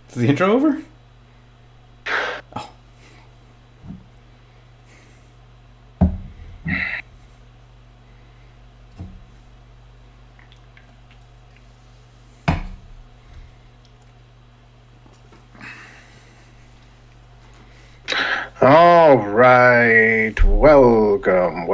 Is the intro over? Oh. All right. Welcome,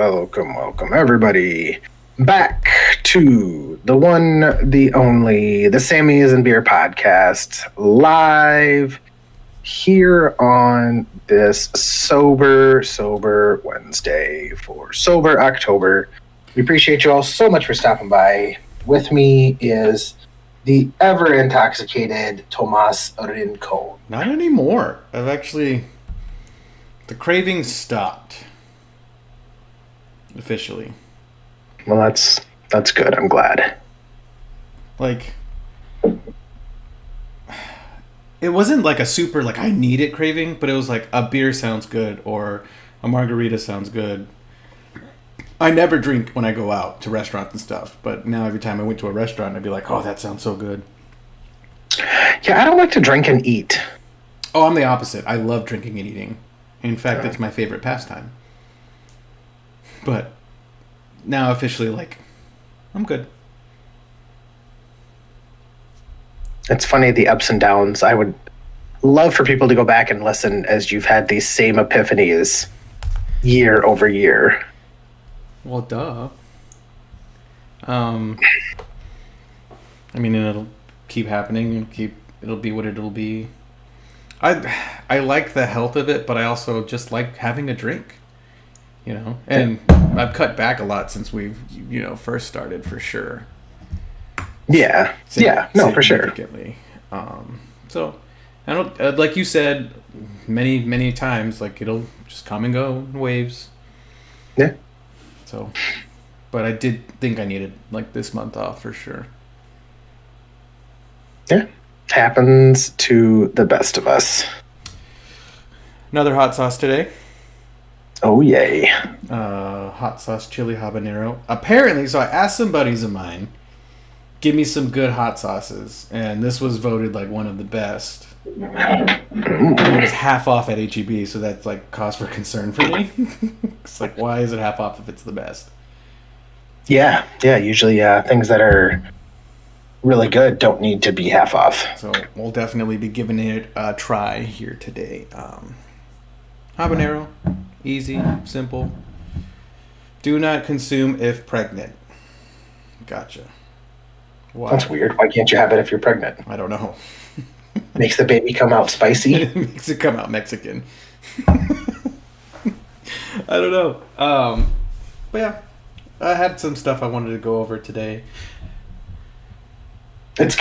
everybody. Back to the one, the only, the Sammys and Beer podcast, live here on this sober Wednesday for Sober October. We appreciate you all so much for stopping by. With me is the ever intoxicated Tomas Rincon. Not anymore. I've actually... The cravings stopped. Officially. Well, that's good. I'm glad. Like... It wasn't like a super, like, I need it craving, but it was like, a beer sounds good, or a margarita sounds good. I never drink when I go out to restaurants and stuff, but now every time I went to a restaurant, I'd be like, oh, that sounds so good. Yeah, I don't like to drink and eat. Oh, I'm the opposite. I love drinking and eating. In fact, it's my favorite pastime. But now officially, like, I'm good. It's funny, the ups and downs. I would love for people to go back and listen as you've had these same epiphanies year over year. Well, duh. I mean, it'll keep happening. It'll be what it'll be. I like the health of it, but I also just like having a drink, you know. And I've cut back a lot since we've, first started, for sure. Yeah, for sure. Significantly. So I don't, like you said, many times, like, it'll just come and go in waves. Yeah. So, but I did think I needed, like, this month off for sure. Yeah. Happens to the best of us. Another hot sauce today. Oh, yay. Hot sauce chili habanero. Apparently, so I asked some buddies of mine, give me some good hot sauces, and this was voted like one of the best. And it was half off at HEB, so that's like cause for concern for me. It's like, why is it half off if it's the best? Yeah. Usually things that are really good don't need to be half off. So we'll definitely be giving it a try here today. Habanero, easy, simple. Do not consume if pregnant. Gotcha. Why? That's weird. Why can't you have it if you're pregnant? I don't know. Makes the baby come out spicy. It makes it come out Mexican. I don't know. But yeah, I had some stuff I wanted to go over today. It's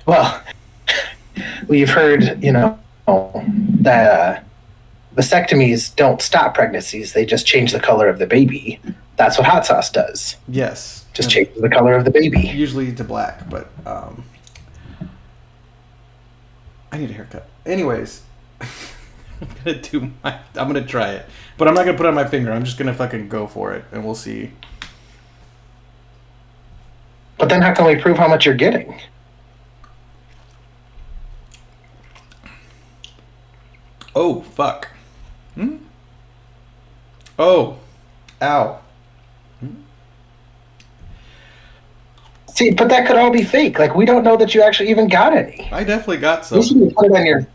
well, we've heard, that vasectomies don't stop pregnancies; they just change the color of the baby. That's what hot sauce does. Yes, just changes the color of the baby. Usually to black, but I need a haircut. Anyways, I'm gonna try it, but I'm not gonna put it on my finger. I'm just gonna fucking go for it, and we'll see. But then how can we prove how much you're getting? Oh, fuck. Oh. Ow. See, but that could all be fake. Like, we don't know that you actually even got any. I definitely got some. At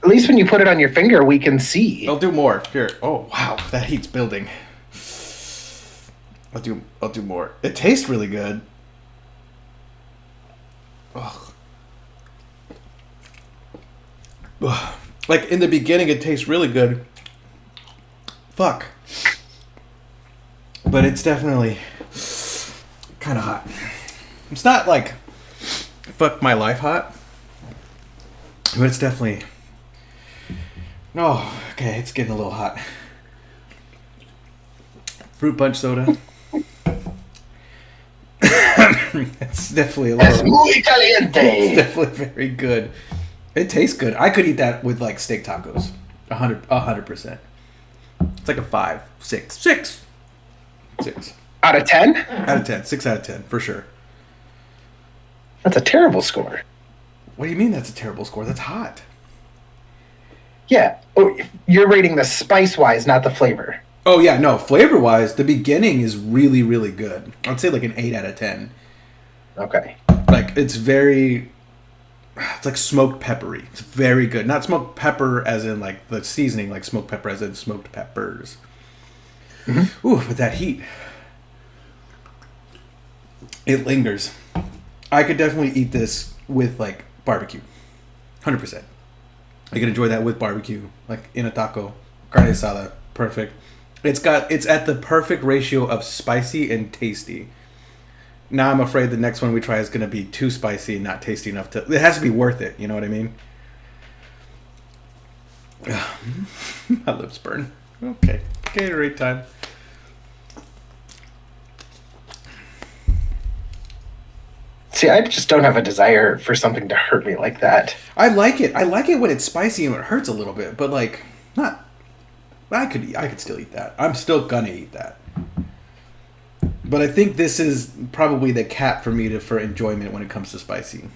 least when you put it on your finger, we can see. I'll do more. Here. Oh, wow. That heat's building. I'll do more. It tastes really good. Ugh. Like, in the beginning, it tastes really good. Fuck. But it's definitely kind of hot. It's not like fuck my life hot, but it's definitely... Oh, okay, it's getting a little hot. Fruit punch soda. It's definitely a little... Es muy caliente. It's definitely very good. It tastes good. I could eat that with, like, steak tacos. 100%. It's like a 5, 6. Out of 10? Out of 10. 6 out of 10, for sure. That's a terrible score. What do you mean that's a terrible score? That's hot. Yeah. Oh, you're rating the spice wise, not the flavor. Oh yeah, no. Flavor wise, the beginning is really, really good. I'd say like an 8 out of 10. Okay. Like it's like smoked peppery. It's very good. Not smoked pepper as in like the seasoning, like smoked pepper as in smoked peppers. Mm-hmm. Ooh, with that heat, it lingers. I could definitely eat this with like barbecue, 100%. I could enjoy that with barbecue, like in a taco, carne asada, perfect. It's at the perfect ratio of spicy and tasty. Now I'm afraid the next one we try is going to be too spicy and not tasty enough to... It has to be worth it, you know what I mean? My lips burn. Okay, Gatorade time. See, I just don't have a desire for something to hurt me like that. I like it. I like it when it's spicy and it hurts a little bit, but like, not... I could still eat that. I'm still gonna eat that. But I think this is probably the cap for me for enjoyment when it comes to spicy.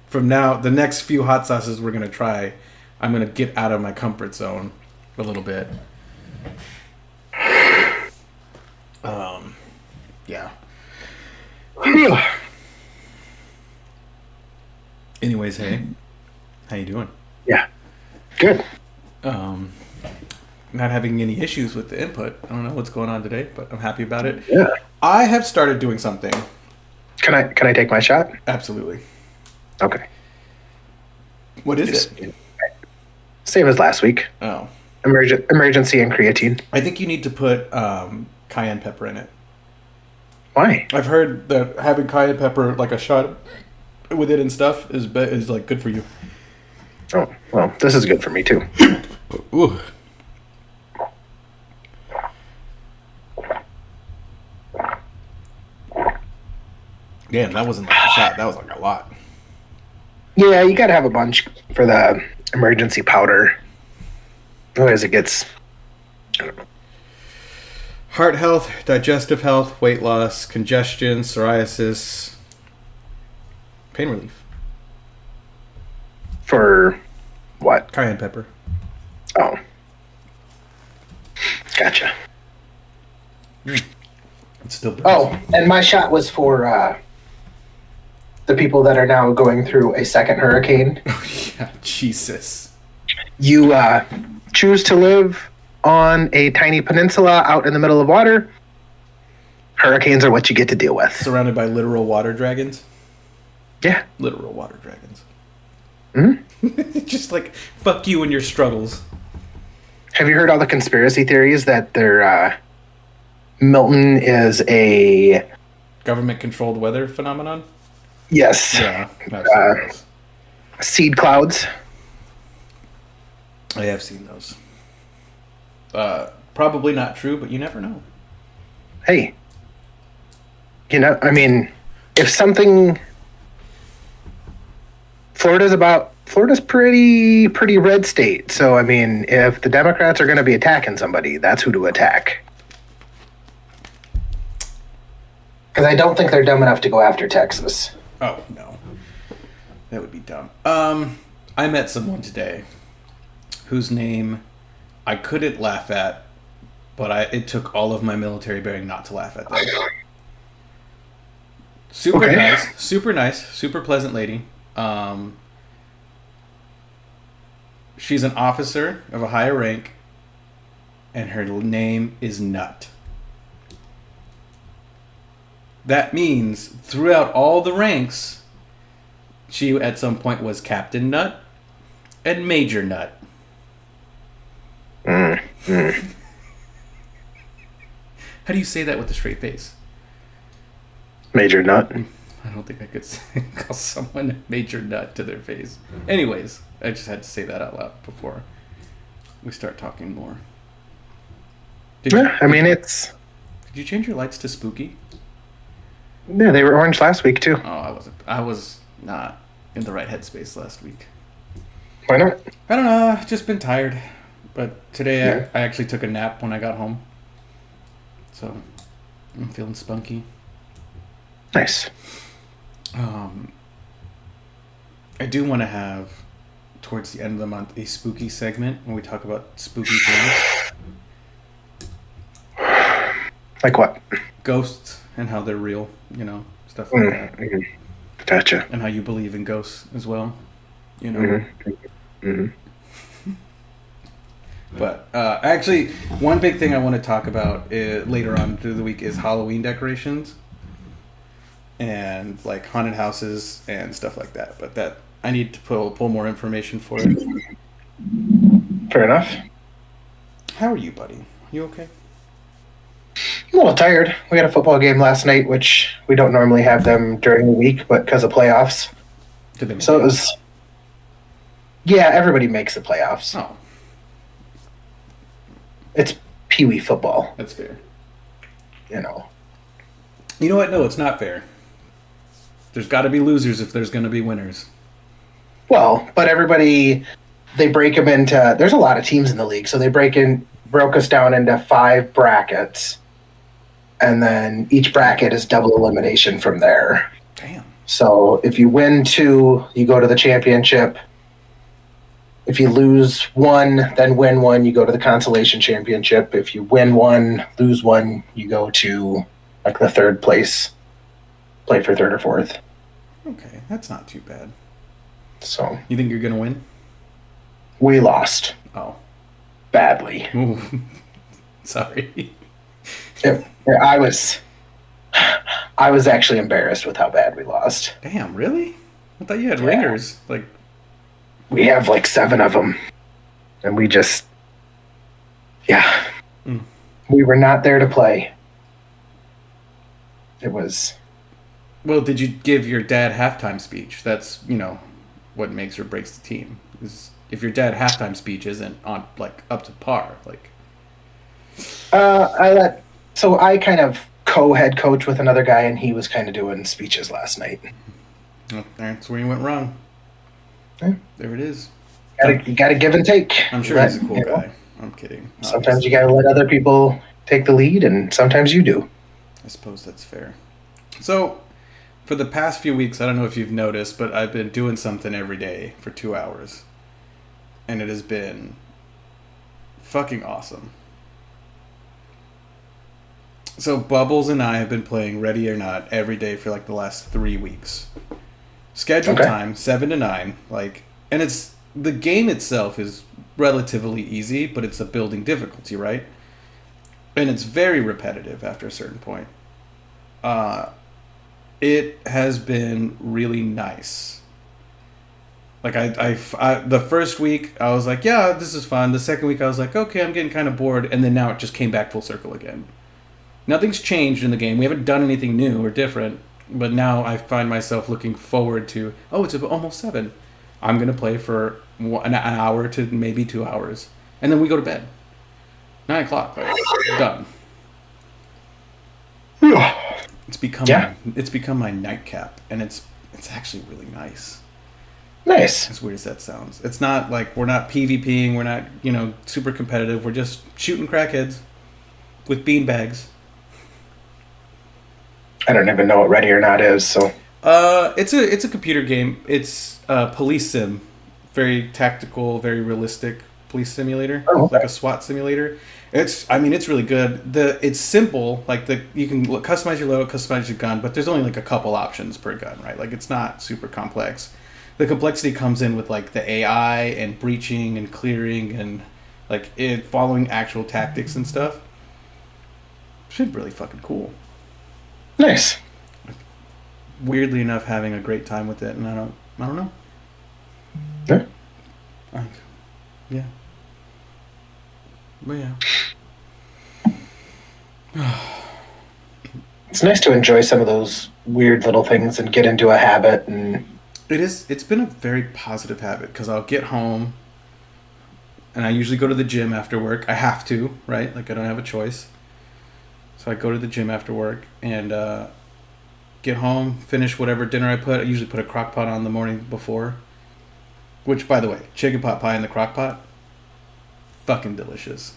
From now, the next few hot sauces we're going to try, I'm going to get out of my comfort zone a little bit. Yeah. Anyways, hey. How you doing? Yeah. Good. Not having any issues with the input. I don't know what's going on today, but I'm happy about it. Yeah. I have started doing something. Can I take my shot? Absolutely. Okay. What is it? Same as last week. Oh. Emergency and creatine. I think you need to put cayenne pepper in it. Why? I've heard that having cayenne pepper, like a shot with it and stuff, is like good for you. Oh, well, this is good for me too. Ooh. Damn, that wasn't like a shot. That was like a lot. Yeah, you gotta have a bunch for the emergency powder. Otherwise it gets... I don't know. Heart health, digestive health, weight loss, congestion, psoriasis, pain relief. For what? Cayenne pepper. Oh. Gotcha. It's still burns. Oh, and my shot was for the people that are now going through a second hurricane. Oh, yeah, Jesus. You choose to live on a tiny peninsula out in the middle of water. Hurricanes are what you get to deal with. Surrounded by literal water dragons? Yeah. Literal water dragons. Mm-hmm. Just like, fuck you and your struggles. Have you heard all the conspiracy theories that Milton is a... Government-controlled weather phenomenon? Yes. Yeah. I've seen those. Seed clouds. I have seen those. Probably not true, but you never know. Hey. You know, I mean, if something... Florida's pretty red state. So, I mean, if the Democrats are going to be attacking somebody, that's who to attack. Because I don't think they're dumb enough to go after Texas. Oh, no. That would be dumb. I met someone today whose name I couldn't laugh at, but it took all of my military bearing not to laugh at them. Super nice, super pleasant lady. She's an officer of a higher rank, and her name is Nut. That means throughout all the ranks, she at some point was Captain Nut and Major Nut. How do you say that with a straight face? Major Nut. I don't think I could call someone Major Nut to their face. Anyways, I just had to say that out loud before we start talking more. Did you change your lights to spooky? Yeah, they were orange last week too. Oh, I was not in the right headspace last week. Why not? I don't know. I've just been tired. But today I actually took a nap when I got home. So I'm feeling spunky. Nice. I do want to have, towards the end of the month, a spooky segment when we talk about spooky things. Like what? Ghosts and how they're real, stuff like that. Mm-hmm. Gotcha. And how you believe in ghosts as well, Mm-hmm. Mm-hmm. But actually, one big thing I want to talk about later on through the week is Halloween decorations and like haunted houses and stuff like that. But that I need to pull more information for it. Fair enough. How are you, buddy? You okay? I'm a little tired. We had a football game last night, which we don't normally have them during the week, but because of playoffs. Did they make So it? it was. Yeah, everybody makes the playoffs. Oh, It's Pee Wee football, that's fair. you know. You know what? No, it's not fair. There's got to be losers if there's going to be winners. Well, but everybody, they break them into. There's a lot of teams in the league, so they broke us down into 5 brackets, and then each bracket is double elimination from there. Damn. So if you win 2, you go to the championship. If you lose 1, then win 1, you go to the consolation championship. If you win 1, lose 1, you go to like the 3rd place, play for 3rd or 4th. Okay, that's not too bad. So You think you're going to win? we lost Oh. badly. Ooh. Sorry. I was actually embarrassed with how bad we lost. Damn, really? I thought you had Yeah. ringers. Like, We have like 7 of them, and we just, yeah, we were not there to play. It was. well, did you give your dad halftime speech? That's, what makes or breaks the team. Is if your dad halftime speech isn't on like up to par, like So I kind of co-head coach with another guy, and he was kind of doing speeches last night. that's where you went wrong. Yeah. There it is. You gotta give and take. I'm sure he's a cool guy. I'm kidding. Sometimes you gotta let other people take the lead, and sometimes you do. I suppose that's fair. So, for the past few weeks, I don't know if you've noticed, but I've been doing something every day for 2 hours. And it has been fucking awesome. So, Bubbles and I have been playing Ready or Not every day for like the last 3 weeks. Scheduled Okay. time, 7 to 9. And the game itself is relatively easy, but it's a building difficulty, right? And it's very repetitive after a certain point. It has been really nice. Like I the first week I was like, yeah, this is fun. The second week I was like, okay, I'm getting kind of bored, and then now it just came back full circle again. Nothing's changed in the game. We haven't done anything new or different, but now I find myself looking forward to. Oh, it's almost 7. I'm gonna play for an hour to maybe 2 hours, and then we go to bed. 9 o'clock, like, done. It's become my nightcap, and it's actually really nice. Nice. As weird as that sounds, it's not like we're not PvPing, we're not super competitive. We're just shooting crackheads with beanbags. I don't even know what Ready or Not is, so. It's a computer game. It's police sim, very tactical, very realistic police simulator, Oh, okay. like a SWAT simulator. It's really good. It's simple. Like you can customize your loadout, customize your gun, but there's only like a couple options per gun, right? Like it's not super complex. The complexity comes in with like the AI and breaching and clearing and like it following actual tactics and stuff. Should be really fucking cool. Nice. Weirdly enough, having a great time with it, and I don't know. Yeah. Yeah. But yeah. It's nice to enjoy some of those weird little things and get into a habit. And It's been a very positive habit because I'll get home and I usually go to the gym after work. I have to, right? Like I don't have a choice. So I go to the gym after work and get home, finish whatever dinner I put. I usually put a crock pot on the morning before. Which, by the way, chicken pot pie in the crock pot, fucking delicious.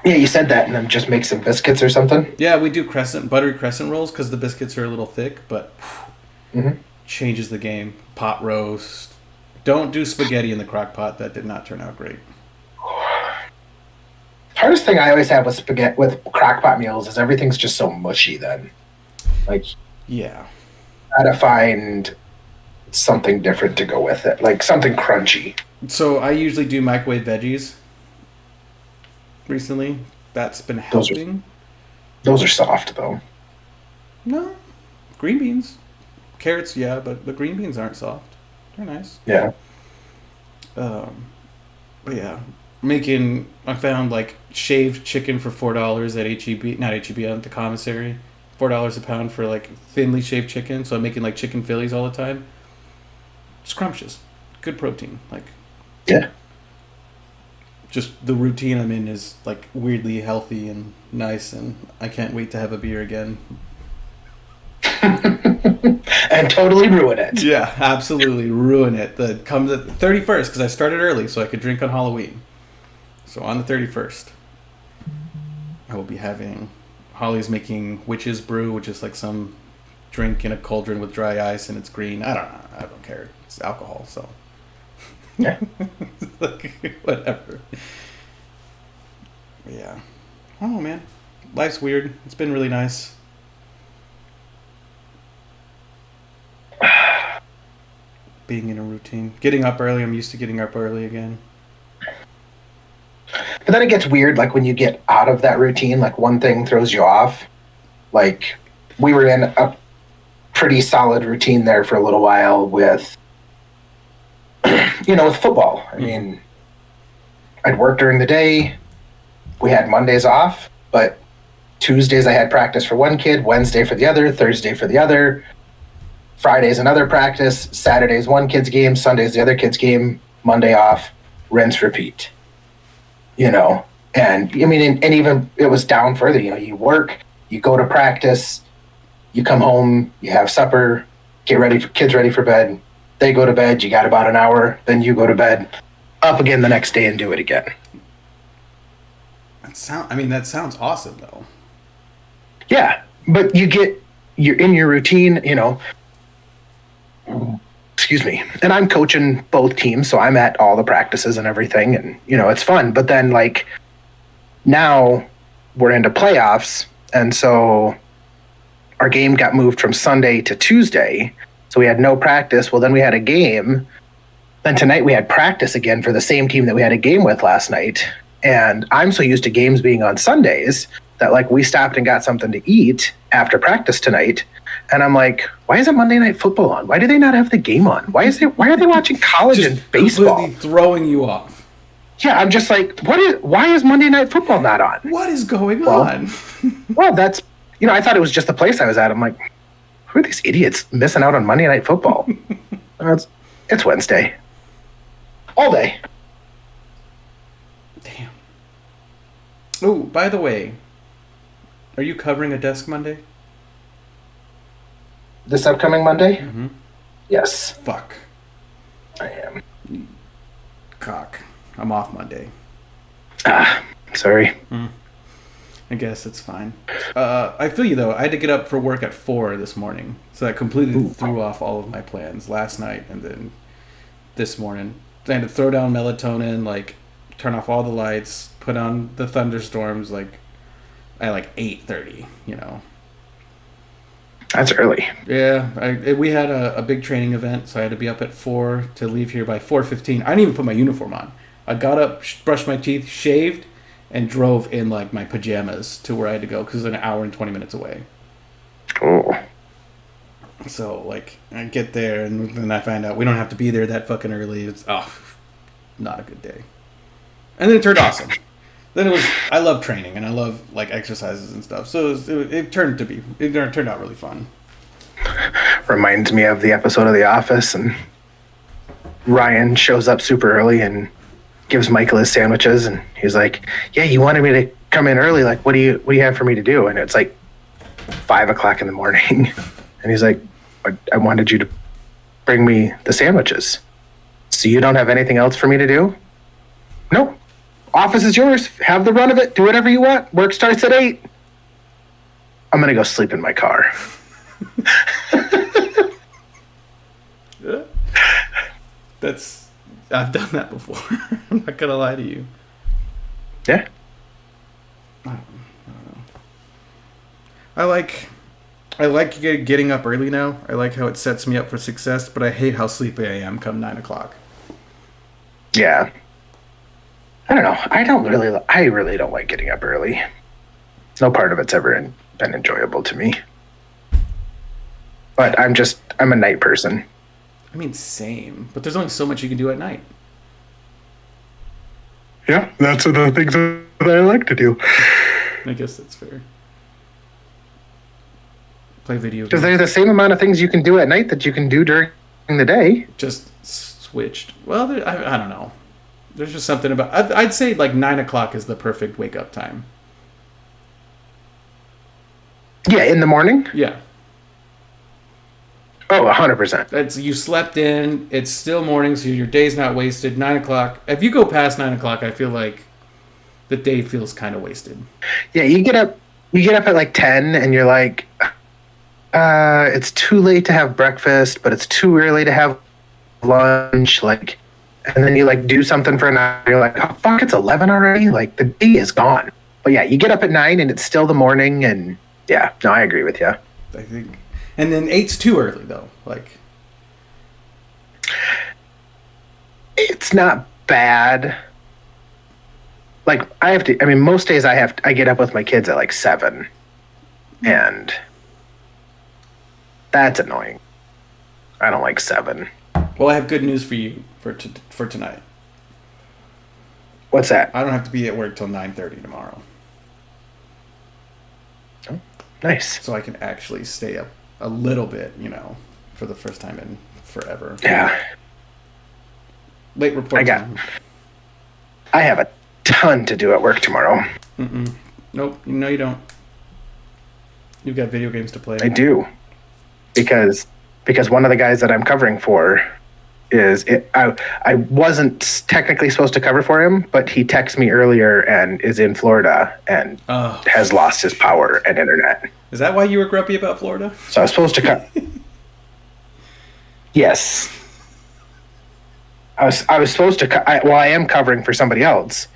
yeah, you said that, and then just make some biscuits or something. Yeah, we do buttery crescent rolls because the biscuits are a little thick, but Mhm. changes the game. Pot roast, Don't do spaghetti in the crock pot. That did not turn out great. Hardest thing I always have with spaghetti with crockpot meals is everything's just so mushy. Then, like, Yeah. gotta find something different to go with it, like something crunchy. So I usually do microwave veggies. Recently, that's been Those are- helping. Those are soft though. No, green beans, carrots, yeah, but the green beans aren't soft. They're nice. Yeah. But yeah, I found like shaved chicken for $4 at HEB, not HEB, at the commissary. $4 a pound for like thinly shaved chicken. So I'm making like chicken Phillies all the time. Scrumptious, good protein. Like, Yeah. just the routine I'm in is like weirdly healthy and nice, and I can't wait to have a beer again. And totally ruin it. Yeah, absolutely ruin it. That comes at the 31st because I started early so I could drink on Halloween. So on the 31st, I will be having. Holly's making witch's brew, which is like some drink in a cauldron with dry ice and it's green. I don't know. I don't care. It's alcohol, so. Yeah. Like, whatever. But yeah. Oh man, life's weird. It's been really nice. Being in a routine, getting up early. I'm used to getting up early again. But then it gets weird, like when you get out of that routine, like one thing throws you off. Like we were in a pretty solid routine there for a little while with, with football. I mean, I'd work during the day. We had Mondays off, but Tuesdays I had practice for one kid, Wednesday for the other, Thursday for the other, Friday's another practice, Saturday's one kid's game, Sunday's the other kid's game, Monday off, rinse, repeat. And I mean, and even it was down further. You work, you go to practice, you come home, you have supper, get ready for kids ready for bed. They go to bed. You got about an hour, then you go to bed, up again the next day and do it again. That sounds awesome though. Yeah, but you're in your routine. Excuse me. And I'm coaching both teams, so I'm at all the practices and everything, and it's fun. But then like now we're into playoffs, and so our game got moved from Sunday to Tuesday. So we had no practice. Well, then we had a game. Then tonight we had practice again for the same team that we had a game with last night. And I'm so used to games being on Sundays that like we stopped and got something to eat after practice tonight. And I'm like, why isn't Monday Night Football on? Why do they not have the game on? Why are they watching college Just and baseball? completely throwing you off. Yeah, I'm just like, why is Monday Night Football not on? What is going on? Well, that's, I thought it was just the place I was at. I'm like, who are these idiots missing out on Monday Night Football? It's Wednesday. All day. Damn. Oh, by the way, are you covering a desk Monday? This upcoming Monday? Mm-hmm. Yes, Fuck. I am. Cock. I'm off Monday. Sorry. I guess it's fine. I feel you though. I had to get up for work at 4 this morning, so that completely threw off all of my plans last night and then this morning. I had to throw down melatonin, like turn off all the lights, put on the thunderstorms, like at like 8:30. That's early. Yeah, we had a big training event, so I had to be up at 4 to leave here by 4:15. I didn't even put my uniform on. I got up, brushed my teeth, shaved, and drove in like my pajamas to where I had to go because it's an hour and 20 minutes away. Oh. So like I get there and then I find out we don't have to be there that fucking early. It's not a good day. And then it turned awesome. Then I love training and I love like exercises and stuff. So it turned out really fun. Reminds me of the episode of The Office, and Ryan shows up super early and gives Michael his sandwiches, and he's like, "Yeah, you wanted me to come in early. Like, what do you have for me to do?" And it's like 5:00 in the morning, and he's like, "I wanted you to bring me the sandwiches. So you don't have anything else for me to do?" "No. Office is yours. Have the run of it. Do whatever you want. Work starts at 8. I'm gonna go sleep in my car." I've done that before. I'm not gonna lie to you. Yeah. I like getting up early now. I like how it sets me up for success, but I hate how sleepy I am come 9 o'clock. Yeah. I don't know. I really don't like getting up early. No part of it's ever been enjoyable to me. But I'm a night person. I mean, same. But there's only so much you can do at night. Yeah, that's one of the things that I like to do. I guess that's fair. Play video games. Because there's the same amount of things you can do at night that you can do during the day. Just switched. Well, I don't know. There's just something about... I'd say like 9 o'clock is the perfect wake-up time. Yeah, in the morning? Yeah. Oh, 100%. You slept in. It's still morning, so your day's not wasted. 9 o'clock. If you go past 9 o'clock, I feel like the day feels kind of wasted. Yeah, you get up at like 10 and you're like, it's too late to have breakfast, but it's too early to have lunch. Like, and then you like do something for an hour. You're like, oh, fuck, it's 11 already? Like, the day is gone. But yeah, you get up at 9 and it's still the morning. And yeah, no, I agree with you. I think... And then 8's too early, though. Like, it's not bad. Like, most days I get up with my kids at like 7. And that's annoying. I don't like 7. Well, I have good news for you for tonight. What's that? I don't have to be at work till 9:30 tomorrow. Oh, nice. So I can actually stay up a little bit, for the first time in forever. Yeah. Late report. I have a ton to do at work tomorrow. Nope. No, you don't. You've got video games to play. I do. Because one of the guys that I'm covering for I wasn't technically supposed to cover for him, but he texted me earlier and is in Florida and has lost his power and internet. Is that why you were grumpy about Florida? So I was supposed to Yes. I was supposed to I am covering for somebody else.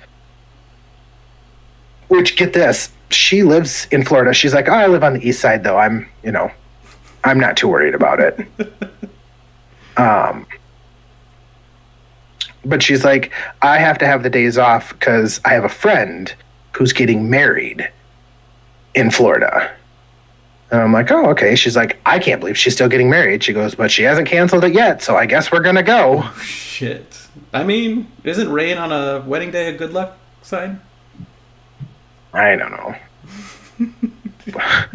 Which, get this, she lives in Florida. She's like, oh, I live on the east side, though. I'm not too worried about it. But she's like, I have to have the days off because I have a friend who's getting married in Florida. And I'm like, oh, okay. She's like, I can't believe she's still getting married. She goes, but she hasn't canceled it yet, so I guess we're going to go. Oh, shit. I mean, isn't rain on a wedding day a good luck sign? I don't know. I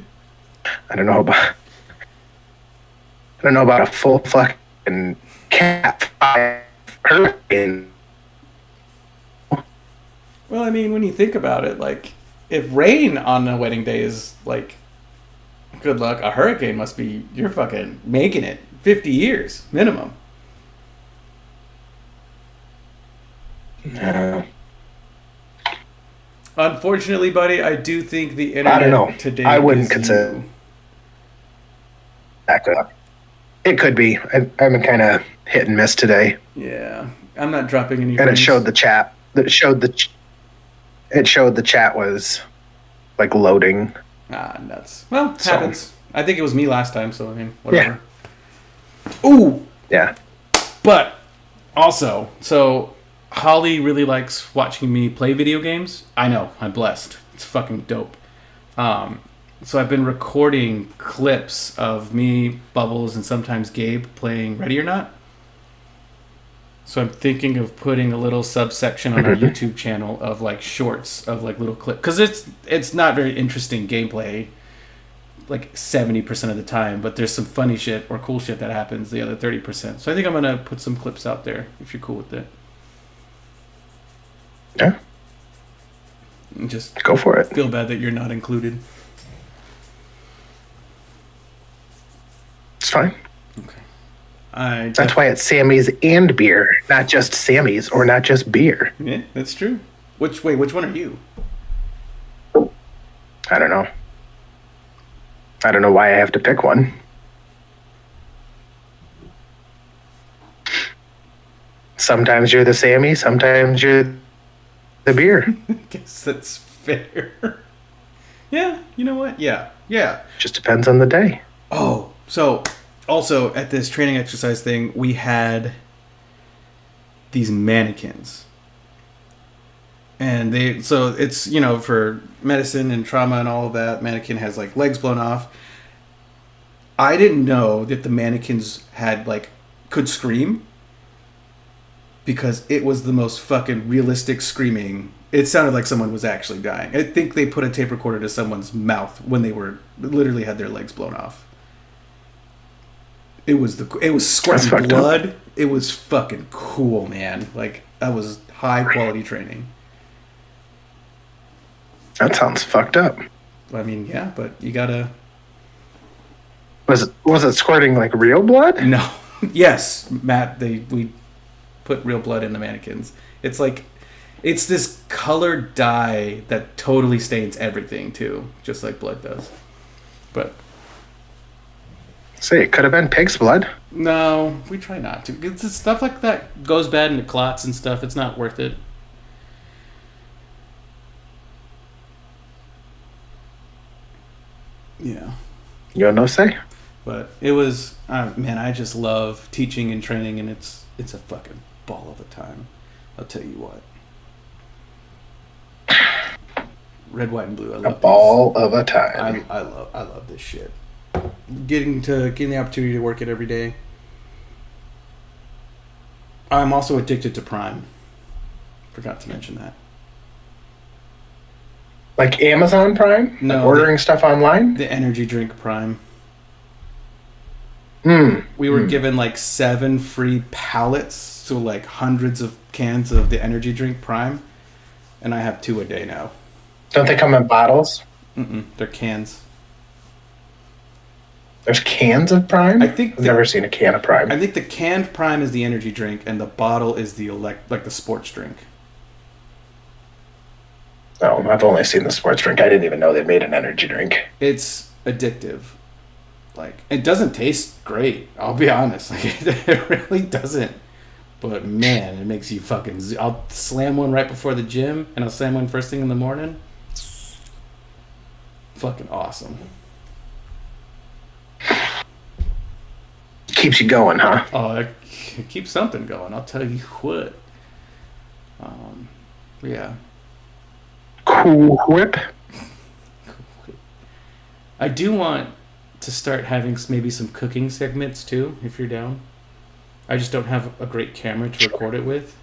don't know about a full fucking Cat 5 hurricane. Well, I mean, when you think about it, like, if rain on a wedding day is, like, good luck, a hurricane must be, you're fucking making it 50 years, minimum. No. Unfortunately, buddy, I do think the internet I don't know. today I wouldn't consider that good. It could be. I'm kind of hit and miss today. Yeah, I'm not dropping any. And it showed the chat. It showed the chat was like loading. Ah, nuts. Well, it happens. I think it was me last time, so I mean, whatever. Yeah. Ooh. Yeah. But also, so Holly really likes watching me play video games. I know, I'm blessed. It's fucking dope. So I've been recording clips of me, Bubbles, and sometimes Gabe playing Ready or Not. So I'm thinking of putting a little subsection on our YouTube channel of like shorts of like little clips, because it's not very interesting gameplay like 70% of the time, but there's some funny shit or cool shit that happens the other 30%. So I think I'm gonna put some clips out there if you're cool with it. Yeah. And just go for it. Feel bad that you're not included. It's fine. Okay. That's why it's Sammy's and beer, not just Sammy's or not just beer. Yeah, that's true. Which one are you? I don't know. I don't know why I have to pick one. Sometimes you're the Sammy, sometimes you're the beer. I guess that's fair. Yeah, you know what? Yeah. Just depends on the day. Oh, so also at this training exercise thing, we had these mannequins. And it's, for medicine and trauma and all of that, mannequin has like legs blown off. I didn't know that the mannequins could scream, because it was the most fucking realistic screaming. It sounded like someone was actually dying. I think they put a tape recorder to someone's mouth when they literally had their legs blown off. It was squirting blood. Up. It was fucking cool, man. Like, that was high quality training. That sounds fucked up. I mean, yeah, but you gotta. Was it squirting like real blood? No. Yes, Matt. We put real blood in the mannequins. It's this colored dye that totally stains everything too, just like blood does. But say it could have been pig's blood. No, we try not to. It's stuff like that goes bad into clots and stuff. It's not worth it. Yeah. You have no say. But it was, man, I just love teaching and training, and it's a fucking ball of a time. I'll tell you what. Red, white, and blue. I love a ball of a time. I love this shit. Getting the opportunity to work it every day. I'm also addicted to Prime. Forgot to mention that. Like Amazon Prime? No. Like ordering stuff online? The energy drink Prime. We were given 7 free pallets, so hundreds of cans of the energy drink Prime, and I have 2 a day now. Don't they come in bottles? They're cans. There's cans of Prime? I've never seen a can of Prime. I think the canned Prime is the energy drink, and the bottle is the the sports drink. Oh, I've only seen the sports drink. I didn't even know they made an energy drink. It's addictive. It doesn't taste great. I'll be honest. It really doesn't. But man, it makes you fucking. I'll slam one right before the gym, and I'll slam one first thing in the morning. Fucking awesome. Keeps you going, huh? Oh, it keeps something going. I'll tell you what. Yeah. Cool Whip. I do want to start having maybe some cooking segments too, if you're down. I just don't have a great camera to record it with.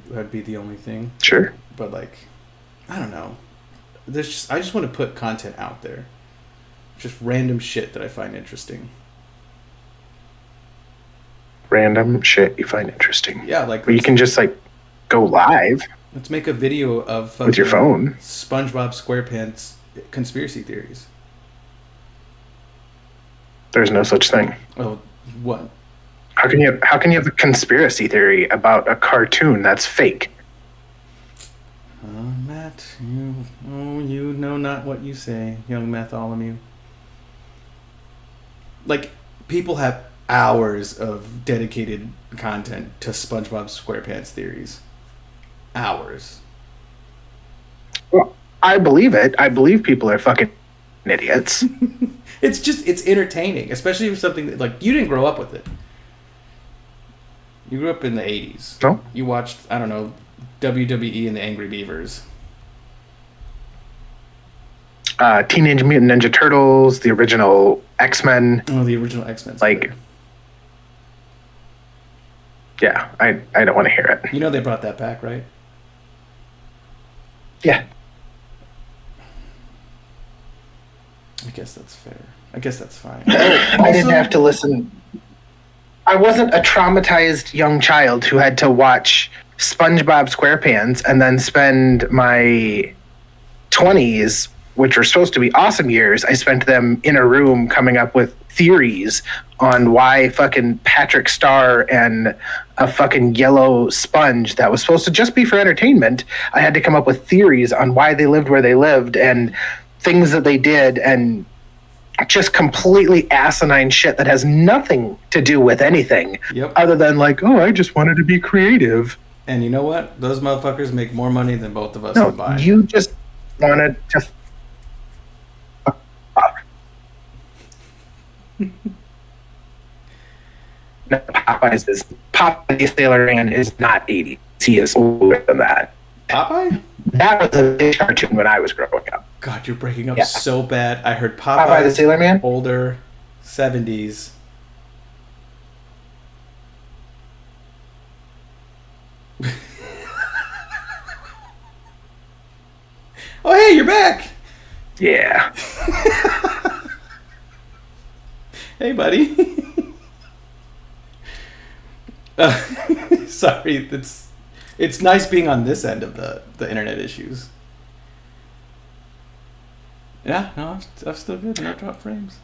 That'd be the only thing. Sure. But I don't know. I just want to put content out there. Just random shit that I find interesting. Random shit you find interesting. Yeah, where you can just go live. Let's make a video of with your phone. SpongeBob SquarePants conspiracy theories. There's no such thing. Oh, what? How can you have a conspiracy theory about a cartoon that's fake? Matt, you know not what you say, young Bartholomew. People have hours of dedicated content to SpongeBob SquarePants theories. Hours. Well, I believe it. I believe people are fucking idiots. It's entertaining, especially for something that, you didn't grow up with it. You grew up in the 80s. No. You watched, I don't know, WWE and the Angry Beavers. Teenage Mutant Ninja Turtles, the original X-Men. Oh, the original X-Men. Yeah, I don't want to hear it. You know they brought that back, right? Yeah. I guess that's fair. I guess that's fine. I didn't have to listen. I wasn't a traumatized young child who had to watch SpongeBob SquarePants and then spend my 20s, which were supposed to be awesome years, I spent them in a room coming up with theories on why fucking Patrick Star and a fucking yellow sponge that was supposed to just be for entertainment, I had to come up with theories on why they lived where they lived and things that they did and just completely asinine shit that has nothing to do with anything other than like, oh, I just wanted to be creative. And you know what? Those motherfuckers make more money than both of us No, combined. you just wanted to. No, Popeye Sailor Man is not 80s. He is older than that. Popeye? That was a big cartoon when I was growing up. God, you're breaking up so bad. I heard Popeye the Sailor Man? Older, 70s. Oh, hey, you're back. Yeah. Hey, buddy. Sorry, it's nice being on this end of the internet issues. Yeah, no, I'm still good. No drop frames.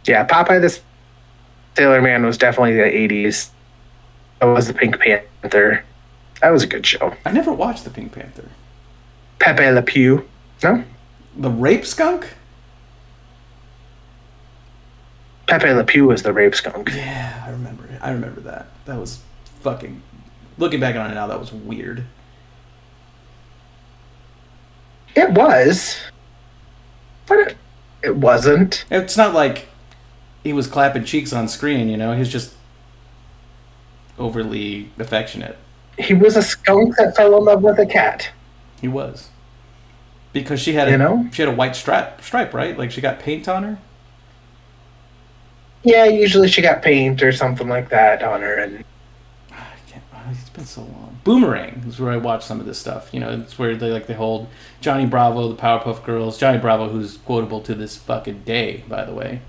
Yeah, Popeye the Sailor Man was definitely the 80s. It was the Pink Panther. That was a good show. I never watched the Pink Panther. Pepe Le Pew. No? The Rape Skunk? Pepe Le Pew was the rape skunk. Yeah, I remember it. I remember that. That was fucking... Looking back on it now, that was weird. It was. But it wasn't. It's not like he was clapping cheeks on screen, you know? He was just overly affectionate. He was a skunk that fell in love with a cat. He was. Because she had she had a white stripe, right? Like she got paint on her? Yeah, usually she got paint or something like that on her, and it's been so long. Boomerang is where I watch some of this stuff. You know, it's where they hold Johnny Bravo, the Powerpuff Girls. Johnny Bravo, who's quotable to this fucking day, by the way.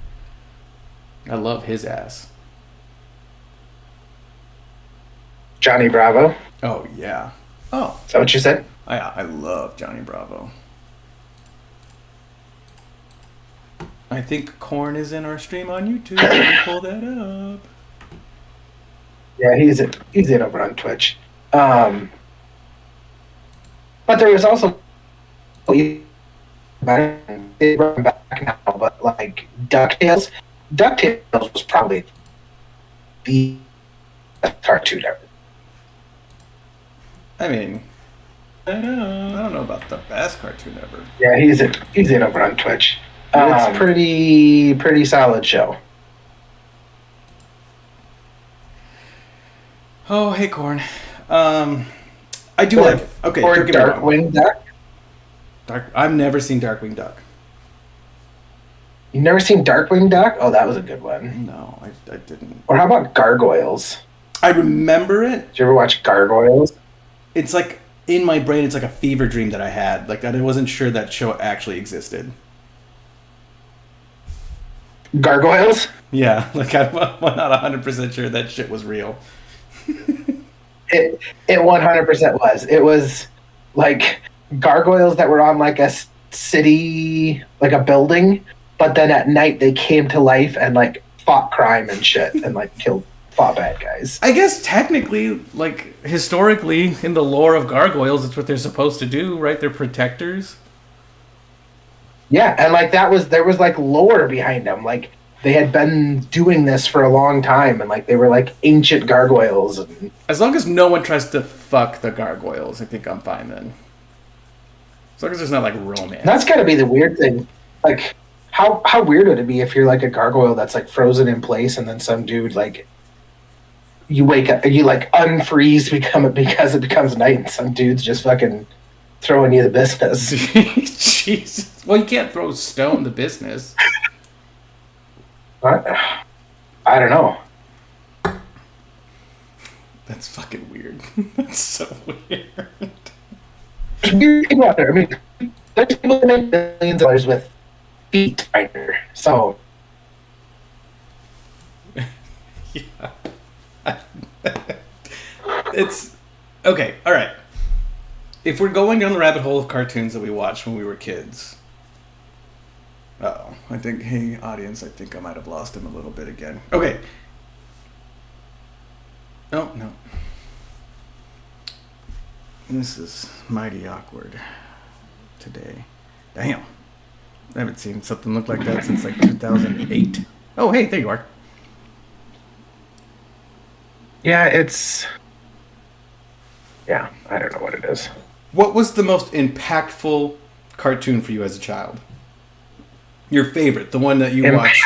I love his ass. Johnny Bravo? Oh, yeah. Oh. Is that what you said? I love Johnny Bravo. I think Korn is in our stream on YouTube. Let me pull that up. Yeah, he's in over on Twitch. But there was also they run back now, but like DuckTales. DuckTales was probably the best cartoon ever. I mean, I don't know about the best cartoon ever. Yeah, he's in over on Twitch. It's pretty solid show. Oh, hey, Korn. I do like. Okay, or Darkwing Duck. I've never seen Darkwing Duck. You've never seen Darkwing Duck? Oh, that was a good one. No, I didn't. Or how about Gargoyles? I remember it. Did you ever watch Gargoyles? It's like in my brain. It's like a fever dream that I had. Like I wasn't sure that show actually existed. Gargoyles? Yeah, like I'm not 100% sure that shit was real. It 100% was. It was like gargoyles that were on like a city, like a building, but then at night they came to life and like fought crime and shit and like fought bad guys. I guess technically, like historically, in the lore of gargoyles, it's what they're supposed to do, right? They're protectors. Yeah, and like there was like lore behind them. Like they had been doing this for a long time, and like they were like ancient gargoyles. And as long as no one tries to fuck the gargoyles, I think I'm fine then. As long as there's not like romance. That's gotta be the weird thing. Like how weird would it be if you're like a gargoyle that's like frozen in place, and then some dude like you wake up, you like unfreeze because it becomes night, and some dude's just fucking throwing you the business. Jesus. Well, you can't throw stone the business. I don't know. That's fucking weird. That's so weird. There's weird people out there. I mean, there's people that make millions of dollars with feet fighter. So. Yeah. It's okay. All right. If we're going down the rabbit hole of cartoons that we watched when we were kids. Uh-oh. I think, hey, audience, I think I might have lost him a little bit again. Okay. Oh, no. This is mighty awkward today. Damn. I haven't seen something look like that since like 2008. Oh, hey, there you are. Yeah, I don't know what it is. What was the most impactful cartoon for you as a child? Your favorite, the one that you watched.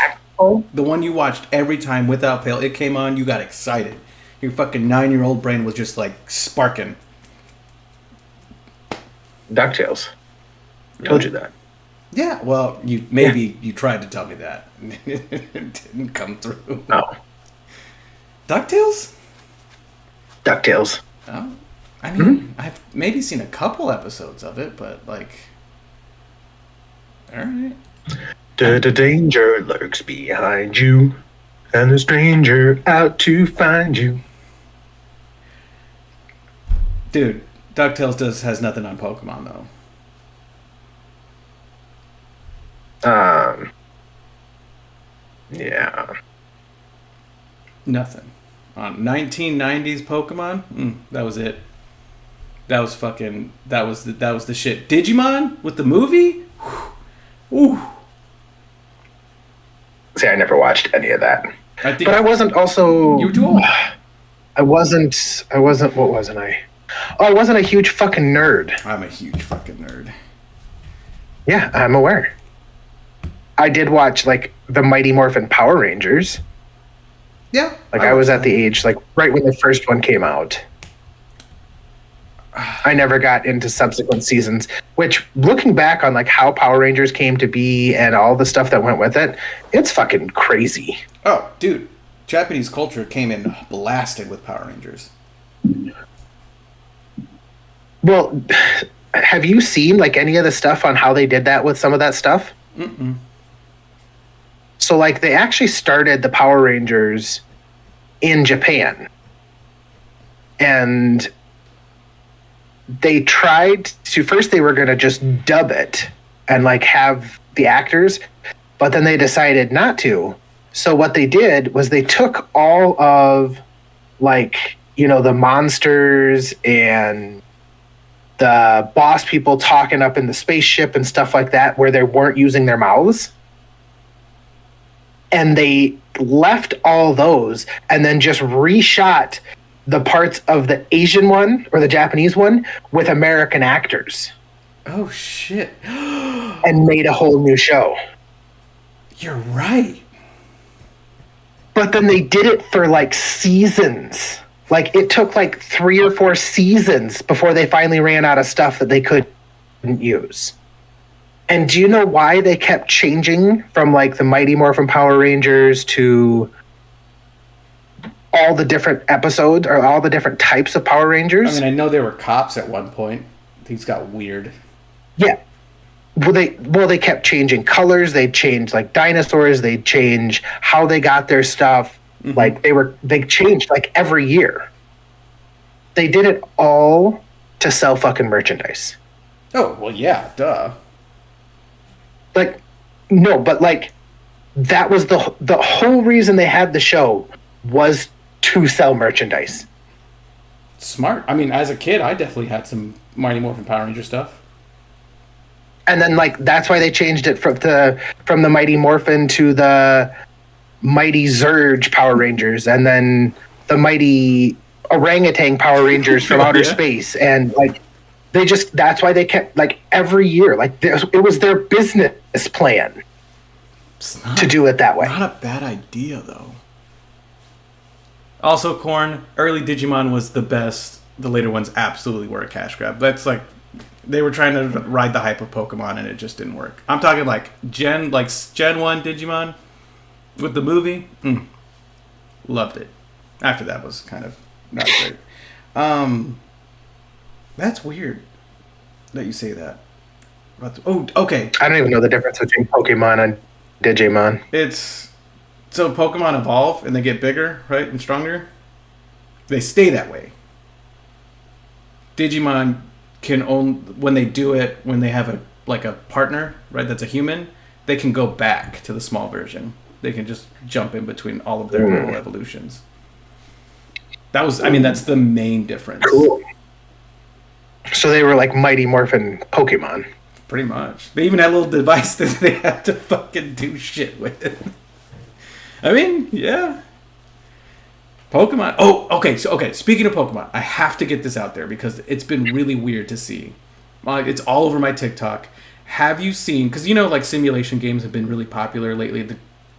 The one you watched every time without fail. It came on, you got excited. Your fucking 9-year-old brain was just like sparking. DuckTales. Told you that. Yeah, well, you tried to tell me that. It didn't come through. No. DuckTales? DuckTales. Oh. I mean, I've maybe seen a couple episodes of it, but like, all right. The danger lurks behind you, and the stranger out to find you. Dude, DuckTales has nothing on Pokemon though. Yeah. Nothing. On 1990s Pokemon, that was it. That was the shit. Digimon with the movie? Ooh. See, I never watched any of that. But I wasn't also... You were too old. I wasn't, what wasn't I? Oh, I wasn't a huge fucking nerd. I'm a huge fucking nerd. Yeah, I'm aware. I did watch, like, the Mighty Morphin Power Rangers. Yeah. Like, I was at the age, like, right when the first one came out. I never got into subsequent seasons, which, looking back on, like, how Power Rangers came to be and all the stuff that went with it, it's fucking crazy. Oh, dude. Japanese culture came in blasted with Power Rangers. Well, have you seen, like, any of the stuff on how they did that with some of that stuff? Mm-mm. So, like, they actually started the Power Rangers in Japan. And they tried to... First, they were going to just dub it and, like, have the actors. But then they decided not to. So what they did was they took all of, like, you know, the monsters and the boss people talking up in the spaceship and stuff like that where they weren't using their mouths. And they left all those and then just reshot the parts of the Asian one or the Japanese one with American actors. Oh, shit. And made a whole new show. You're right. But then they did it for, like, seasons. Like, it took, like, 3 or 4 seasons before they finally ran out of stuff that they couldn't use. And do you know why they kept changing from, like, the Mighty Morphin Power Rangers to all the different episodes or all the different types of Power Rangers? I mean, I know there were cops at one point. Things got weird. Yeah. Well, they kept changing colors. They'd change, like, dinosaurs. They'd change how they got their stuff. Mm-hmm. Like, they changed, like, every year. They did it all to sell fucking merchandise. Oh, well, yeah, duh. Like, no, but, like, that was the whole reason they had the show was to sell merchandise. Smart. I mean, as a kid, I definitely had some Mighty Morphin Power Ranger stuff. And then, like, that's why they changed it from the Mighty Morphin to the Mighty Zurge Power Rangers, and then the Mighty Orangutan Power Rangers from outer space. And, like, that's why they kept, like, every year, like, it was their business plan to do it that way. Not a bad idea, though. Also, Corn, early Digimon was the best. The later ones absolutely were a cash grab. That's like, they were trying to ride the hype of Pokemon and it just didn't work. I'm talking like Gen 1 Digimon with the movie. Loved it. After that was kind of not great. That's weird that you say that. Oh, okay. I don't even know the difference between Pokemon and Digimon. So Pokemon evolve and they get bigger, right, and stronger. They stay that way. Digimon can only, when they do it, when they have a partner, right, that's a human, they can go back to the small version. They can just jump in between all of their little evolutions. That's the main difference. Cool. So they were like Mighty Morphin Pokemon. Pretty much. They even had a little device that they had to fucking do shit with. I mean, yeah. Pokemon. Oh, okay. So, speaking of Pokemon, I have to get this out there because it's been really weird to see. It's all over my TikTok. Have you seen, because like simulation games have been really popular lately, the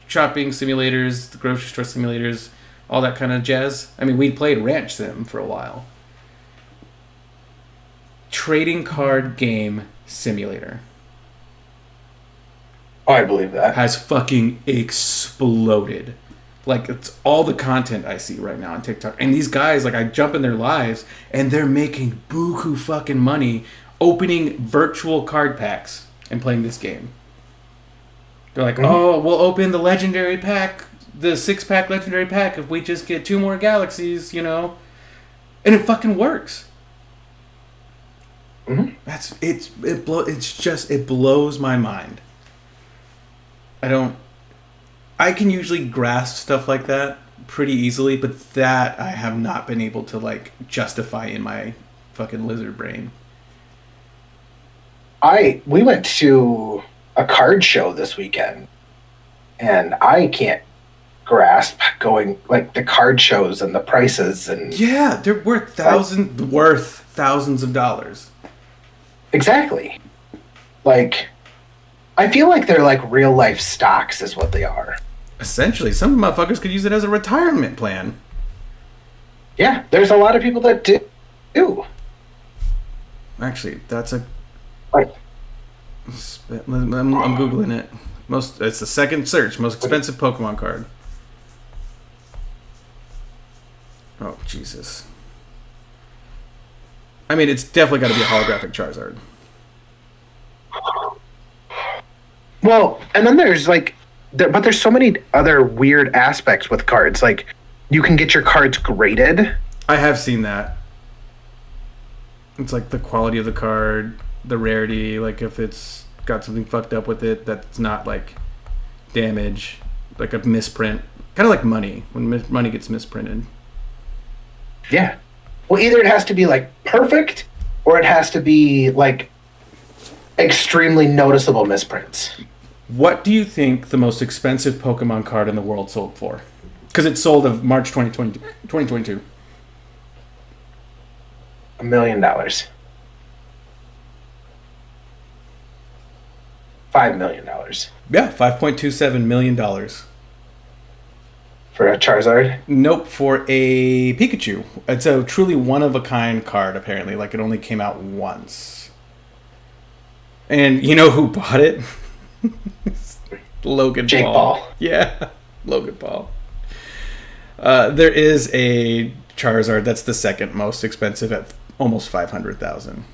shopping simulators, the grocery store simulators, all that kind of jazz. I mean, we played Ranch Sim for a while. Trading card game simulator. Oh, I believe that. Has fucking exploded. Like, it's all the content I see right now on TikTok. And these guys, like, I jump in their lives, and they're making buku fucking money opening virtual card packs and playing this game. They're like, oh, we'll open the legendary pack, the 6-pack legendary pack, if we just get 2 more galaxies, And it fucking works. Mm-hmm. It blows my mind. I can usually grasp stuff like that pretty easily, but that I have not been able to like justify in my fucking lizard brain. We went to a card show this weekend, and I can't grasp going like the card shows and the prices and yeah, they're worth thousands of dollars. Exactly. Like, I feel like they're like real life stocks is what they are. Essentially, some motherfuckers could use it as a retirement plan. Yeah, there's a lot of people that do. Actually, that's a. Like, I'm googling it. It's the second search. Most expensive Pokemon card. Oh Jesus. I mean, it's definitely got to be a holographic Charizard. Well, and then there's like, but there's so many other weird aspects with cards. Like, you can get your cards graded. I have seen that. It's like the quality of the card, the rarity, like if it's got something fucked up with it that's not like damage, like a misprint. Kind of like money, when money gets misprinted. Yeah. Well, either it has to be like perfect, or it has to be like extremely noticeable misprints. What do you think the most expensive Pokemon card in the world sold for? Because it sold of March 2022. $1 million. $5 million. Yeah, $5.27 million. For a Charizard? Nope, for a Pikachu. It's a truly one-of-a-kind card, apparently. Like, it only came out once. And you know who bought it? Logan Jake Paul. Yeah, Logan Paul. There is a Charizard that's the second most expensive at almost $500,000.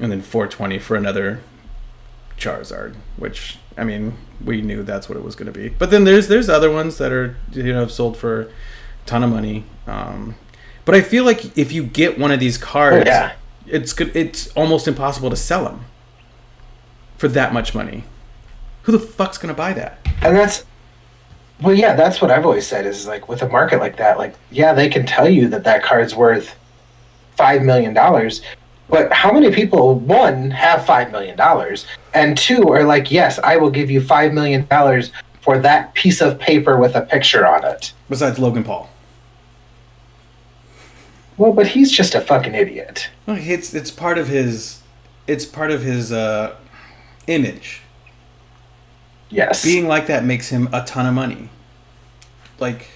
And then $420 for another Charizard, which, I mean, we knew that's what it was going to be. But then there's other ones that are, have sold for a ton of money. But I feel like if you get one of these cards, it's almost impossible to sell them for that much money. Who the fuck's going to buy that? And that's what I've always said is like with a market like that, like, yeah, they can tell you that card's worth $5 million. But how many people, one, have $5 million, and two, are like, yes, I will give you $5 million for that piece of paper with a picture on it? Besides Logan Paul. Well, but he's just a fucking idiot. Well, it's part of his image. Yes. Being like that makes him a ton of money. Like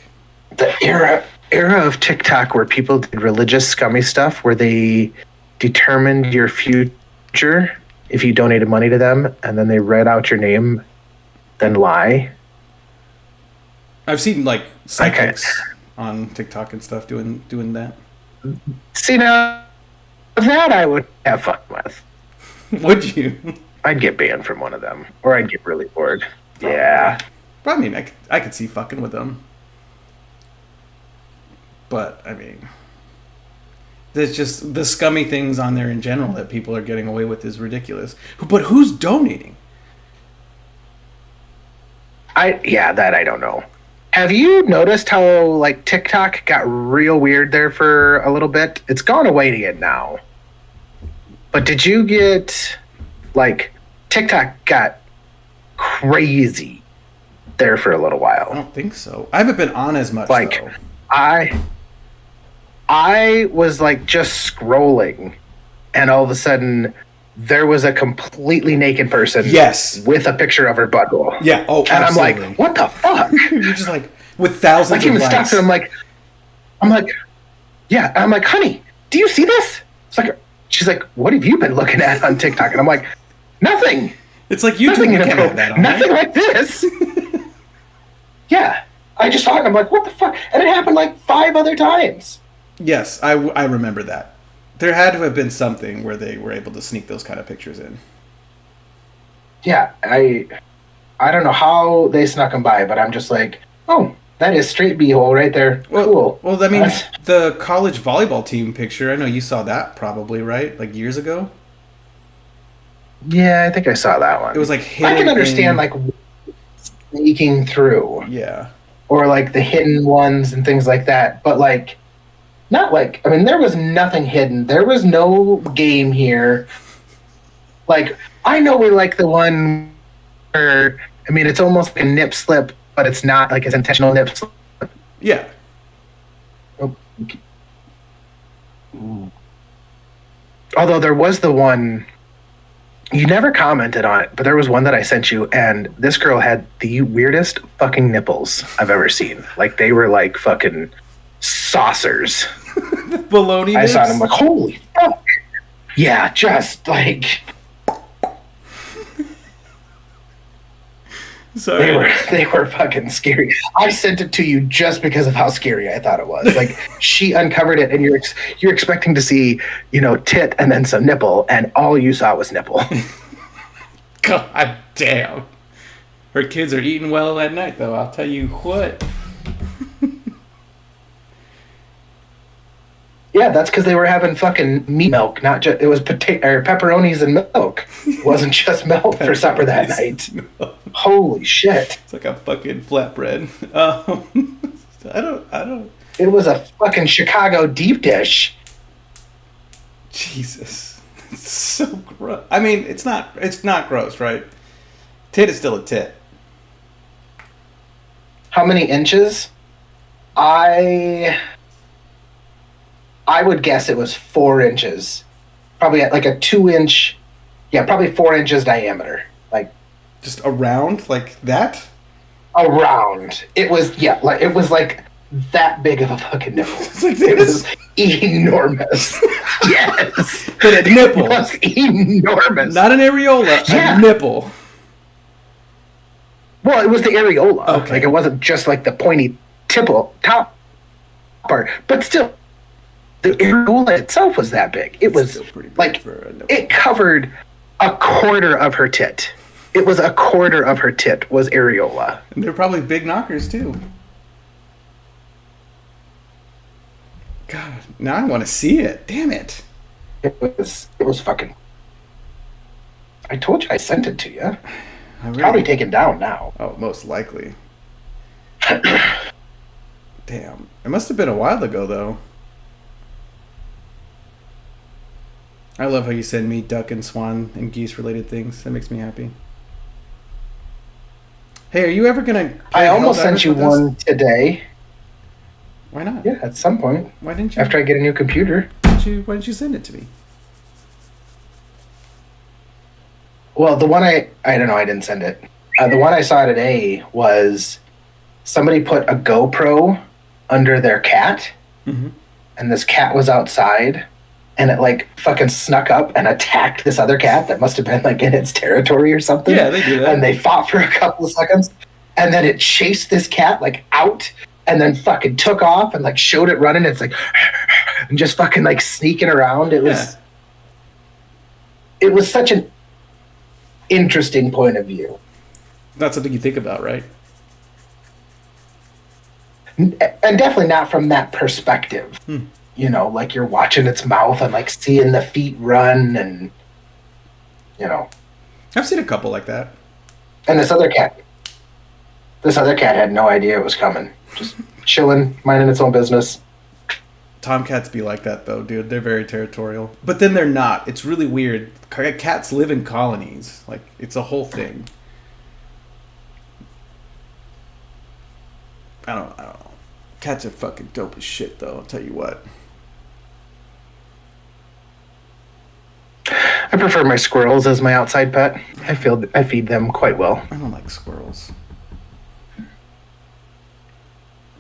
the era of TikTok where people did religious scummy stuff where they determined your future if you donated money to them, and then they read out your name, then lie. I've seen like psychics on TikTok and stuff doing that. See, now that I would have fun with. Would you? I'd get banned from one of them, or I'd get really bored. Yeah. But I mean, I could see fucking with them. But I mean, there's just the scummy things on there in general that people are getting away with is ridiculous. But who's donating? That I don't know. Have you noticed how like TikTok got real weird there for a little bit? It's gone away again now. But did you get, like, TikTok got crazy there for a little I while. don't think so. I haven't been on as much, Like, though. I was, like, just scrolling, and all of a sudden, there was a completely naked person Yes. with a picture of her butthole. Yeah. Oh, And absolutely. I'm like, what the fuck? You're just like, with thousands Like, even of likes. stopped and I'm like, yeah. And I'm like, honey, do you see this? It's like, she's like, what have you been looking at on TikTok? And I'm like, nothing. It's like YouTube Nothing can't have that on Nothing there. like this. Yeah. I just saw it and I'm like, what the fuck? And it happened like 5 other times. Yes, I remember that. There had to have been something where they were able to sneak those kind of pictures in. Yeah, I don't know how they snuck them by, but I'm just like, oh, that is straight b-hole right there. Cool. Well, I mean, the college volleyball team picture, I know you saw that probably, right? Like years ago? Yeah, I think I saw that one. It was like hidden I can understand in- like sneaking through Yeah. or like the hidden ones and things like that, but like not like, I mean, there was nothing hidden. There was no game here. Like, I know we like the one where, I mean, it's almost like a nip slip, but it's not like an intentional nip slip. Yeah. Oh, okay. Although there was the one, you never commented on it, but there was one that I sent you, and this girl had the weirdest fucking nipples I've ever seen. Like, they were like fucking saucers. Baloney I nips? saw them like, holy fuck. Yeah, just like Sorry. they were fucking scary. I sent it to you just because of how scary I thought it was. Like, she uncovered it, and you're expecting to see, you know, tit and then some nipple, and all you saw was nipple. God damn. Her kids are eating well at night, though. I'll tell you what. Yeah, that's because they were having fucking meat milk, not just, it was potato or pepperonis and milk. It wasn't just milk for supper that night. Holy shit. It's like a fucking flatbread. I don't. It was a fucking Chicago deep dish. Jesus. It's so gross. I mean, it's not gross, right? Tit is still a tit. How many inches? I would guess it was 4 inches. Probably at like a 2-inch, yeah, probably 4 inches diameter. Like, Just around like that? around. It was, yeah, like it was like that big of a fucking nipple. It's like It this. was enormous. Yes. But a nipple. It was enormous. Not an areola, Yeah. a nipple. Well, it was the areola. Okay. Like, it wasn't just like the pointy top part, but still, the areola itself was that big. It was Still pretty big like, for a nipple. it covered a quarter of her tit. It was a quarter of her tit was areola. And they're probably big knockers too. God, now I want to see it. Damn it. It was fucking. I told you I sent it to you. I Probably really, taken down now. oh, most likely. Damn. It must have been a while ago, though. I love how you send me duck and swan and geese related things. That makes me happy. Hey, are you ever gonna? I almost Helldivers sent you with us? one today. Why not? Yeah, at some point Why didn't you? after I get a new computer. Why didn't you send it to me? Well, the one I don't know, I didn't send it. The one I saw today was somebody put a GoPro under their cat, Mm-hmm. and this cat was outside, and it like fucking snuck up and attacked this other cat that must have been like in its territory or something. Yeah, they do that. And they fought for a couple of seconds, and then it chased this cat like out, and then fucking took off and like showed it running. It's like and just fucking like sneaking around. It was such an interesting point of view. Not something you think about, right? And definitely not from that perspective. You know, like you're watching its mouth and like seeing the feet run, and you know. I've seen a couple like that. And this other cat had no idea it was coming. Just chilling, minding its own business. Tomcats be like that though, dude. They're very territorial. But then they're not. It's really weird. Cats live in colonies. Like, it's a whole thing. I don't know. Cats are fucking dope as shit though, I'll tell you what. I prefer my squirrels as my outside pet. I feed them quite well. I don't like squirrels.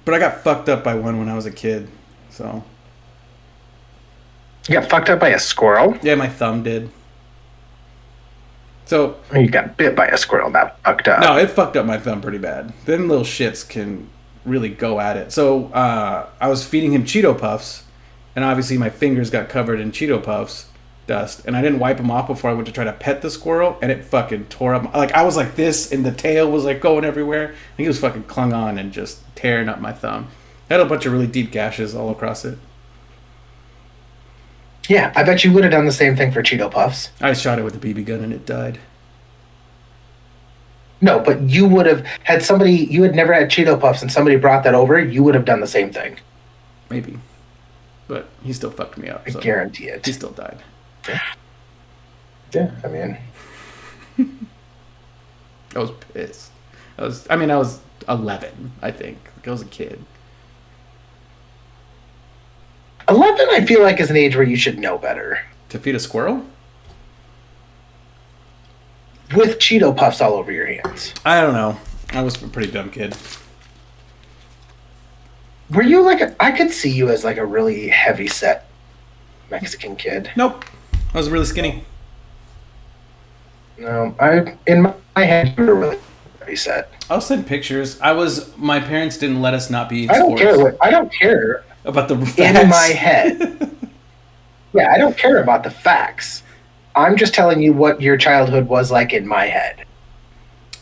But I got fucked up by one when I was a kid, so. You got fucked up by a squirrel? Yeah, my thumb did. So. You got bit by a squirrel, not fucked up. No, it fucked up my thumb pretty bad. Them little shits can really go at it. So I was feeding him Cheeto Puffs, and obviously my fingers got covered in Cheeto Puffs dust, and I didn't wipe them off before I went to try to pet the squirrel, and it fucking tore up. Like, I was like this, and the tail was like going everywhere, and he was fucking clung on and just tearing up my thumb. I had a bunch of really deep gashes all across it. Yeah, I bet you would have done the same thing for Cheeto Puffs. I shot it with a BB gun and it died. No, but you would have had somebody, you had never had Cheeto Puffs and somebody brought that over, you would have done the same thing. Maybe. But he still fucked me up. I guarantee it. He still died. Yeah, I mean. I was pissed. I was 11, I think. Like, I was a kid. 11, I feel like, is an age where you should know better. To feed a squirrel? With Cheeto Puffs all over your hands. I don't know. I was a pretty dumb kid. Were you like I could see you as like a really heavy set Mexican kid. Nope. I was really skinny. No, in my head you were really heavy set. I'll send pictures. My parents didn't let us not be in I don't sports. I don't care About the facts. in my head. Yeah, I don't care about the facts. I'm just telling you what your childhood was like in my head.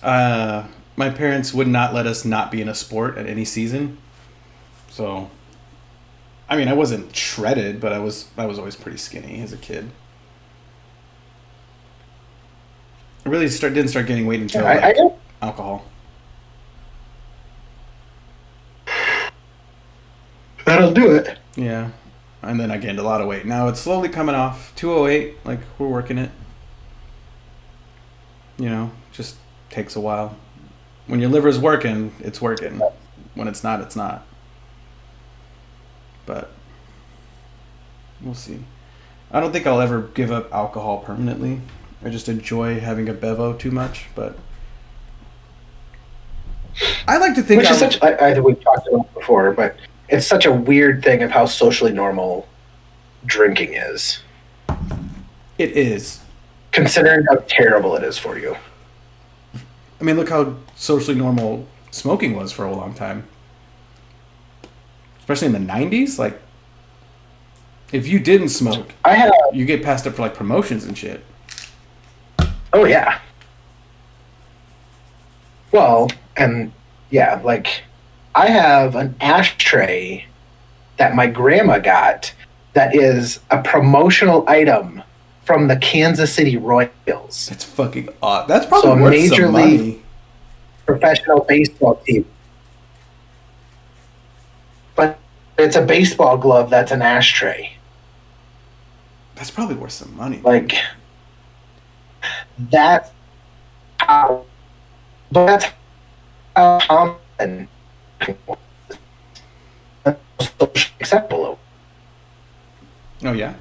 My parents would not let us not be in a sport at any season. So, I mean, I wasn't shredded, but I was always pretty skinny as a kid. I really didn't start gaining weight until alcohol. That'll do it. Yeah. And then I gained a lot of weight. Now it's slowly coming off. 208, like, we're working it. You know, just takes a while. When your liver's working, it's working. When it's not, it's not. But we'll see. I don't think I'll ever give up alcohol permanently. I just enjoy having a bevo too much, but I like to think Which is such, I think we've talked about it before, but it's such a weird thing of how socially normal drinking is. It is. Considering how terrible it is for you. I mean, look how socially normal smoking was for a long time. Especially in the 90s. Like, if you didn't smoke, you get passed up for, like, promotions and shit. Oh, yeah. Well, and, yeah, like, I have an ashtray that my grandma got that is a promotional item from the Kansas City Royals. That's fucking odd. That's probably worth Major some League money. Professional baseball team. But it's a baseball glove that's an ashtray. That's probably worth some money. Like, that's how common acceptable. Oh, yeah.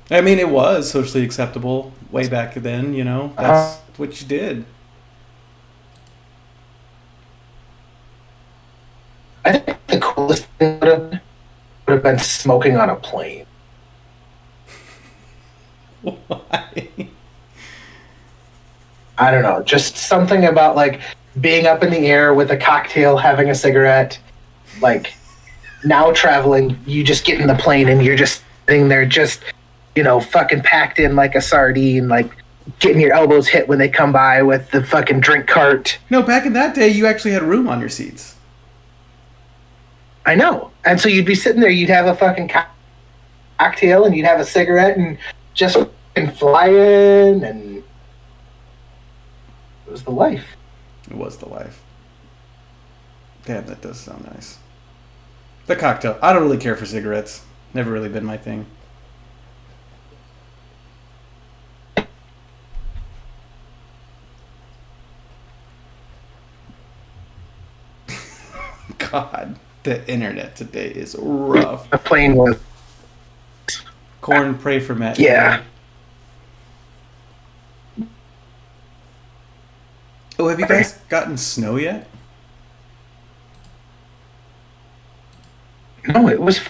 I mean, it was socially acceptable way back then, you know? That's what you did. I think the coolest thing would have been smoking on a plane. Why? I don't know. Just something about, like, being up in the air with a cocktail, having a cigarette. Like, now traveling, you just get in the plane and you're just sitting there just, you know, fucking packed in like a sardine, like getting your elbows hit when they come by with the fucking drink cart. No, back in that day, you actually had room on your seats. I know. And so you'd be sitting there, you'd have a fucking cocktail and you'd have a cigarette and just fucking flying, and it was the life. It was the life. Damn, that does sound nice. The cocktail. I don't really care for cigarettes. Never really been my thing. God, the internet today is rough. The plane was. Corn, pray for Matt. Yeah. Oh, have you guys gotten snow yet? No, it was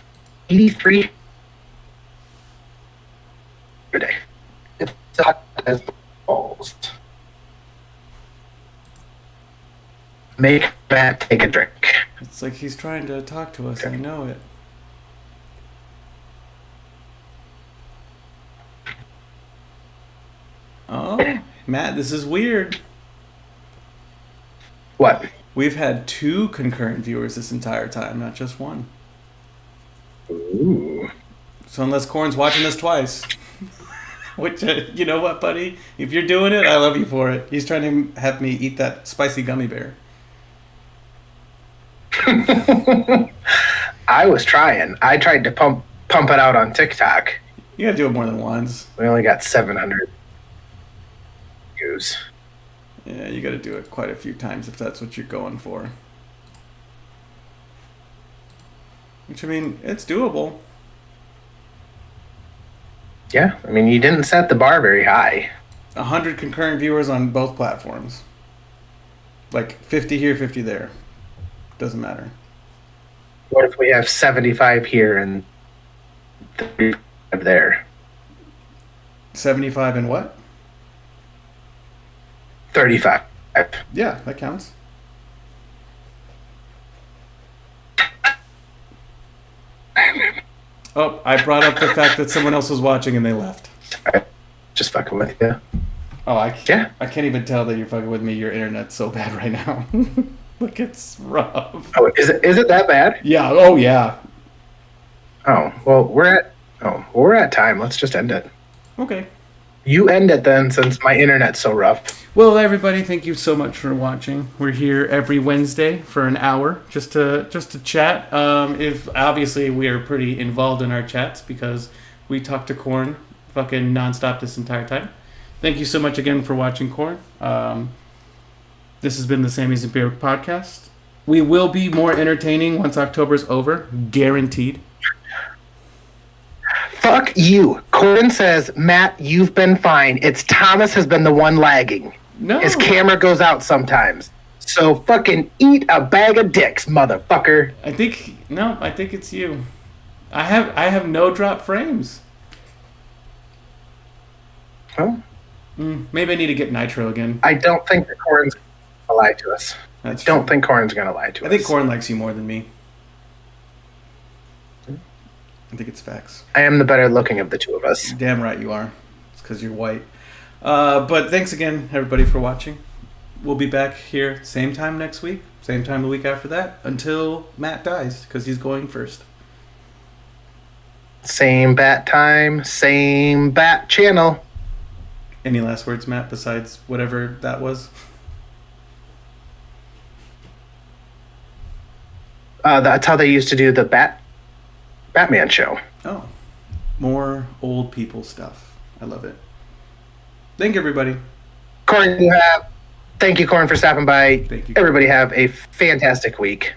83 today. It's hot as balls. Make Matt take a drink. It's like he's trying to talk to us. I know it. Oh, Matt, this is weird. What? We've had 2 concurrent viewers this entire time, not just one. Ooh. So unless Corn's watching us twice, which, you know what, buddy? If you're doing it, I love you for it. He's trying to have me eat that spicy gummy bear. I was trying. I tried to pump it out on TikTok. You gotta do it more than once. We only got 700 views. Yeah, you gotta do it quite a few times if that's what you're going for. Which, I mean, it's doable. Yeah, I mean, you didn't set the bar very high. 100 concurrent viewers on both platforms. Like 50 here, 50 there. Doesn't matter. What if we have 75 here and 35 there? 75 and what? 35. Yeah, that counts. Oh, I brought up the fact that someone else was watching and they left. Just fucking with you. Oh, I Yeah. can't even tell that you're fucking with me. Your internet's so bad right now. Look, it's rough. Oh, is it that bad? Yeah. Oh, yeah. Oh, well, we're at time. Let's just end it. Okay. You end it then, since my internet's so rough. Well, everybody, thank you so much for watching. We're here every Wednesday for an hour just to chat. If obviously we are pretty involved in our chats because we talk to Corn fucking nonstop this entire time. Thank you so much again for watching, Corn. This has been the Sammy's and Beer podcast. We will be more entertaining once October's over, guaranteed. Fuck you. Corin says, Matt, you've been fine. It's Thomas has been the one lagging. No, His camera goes out sometimes. So fucking eat a bag of dicks, motherfucker. I think it's you. I have no drop frames. Well, Maybe I need to get Nitro again. I don't think that Corin's going to lie to us. That's Don't true. think Corin's going to lie to us. I think Corn likes you more than me. I think it's facts. I am the better looking of the two of us. Damn right you are. It's because you're white. But thanks again, everybody, for watching. We'll be back here same time next week, same time the week after that, until Matt dies, because he's going first. Same bat time, same bat channel. Any last words, Matt, besides whatever that was? That's how they used to do the Batman show. Oh, more old people stuff. I love it. Thank you, everybody. Corin, thank you, Corin, for stopping by. Thank you. Everybody have a fantastic week.